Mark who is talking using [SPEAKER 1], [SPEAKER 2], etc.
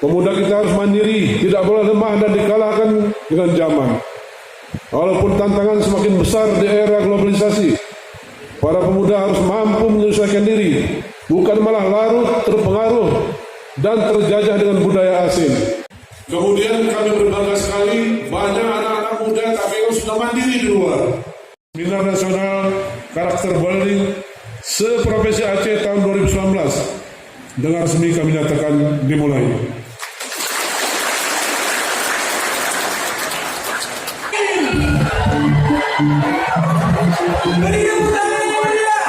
[SPEAKER 1] Pemuda kita harus mandiri, tidak boleh lemah dan dikalahkan dengan zaman. Walaupun tantangan semakin besar di era globalisasi, para pemuda harus mampu menyesuaikan diri, bukan malah larut, terpengaruh, dan terjajah dengan budaya asing. Kemudian kami berbangga sekali, banyak anak-anak muda KPU sudah mandiri di luar. Seminar Nasional Character Building se-Provinsi Aceh tahun 2019 dengan resmi kami nyatakan dimulai.
[SPEAKER 2] Beri tepuk tangan yang meriah.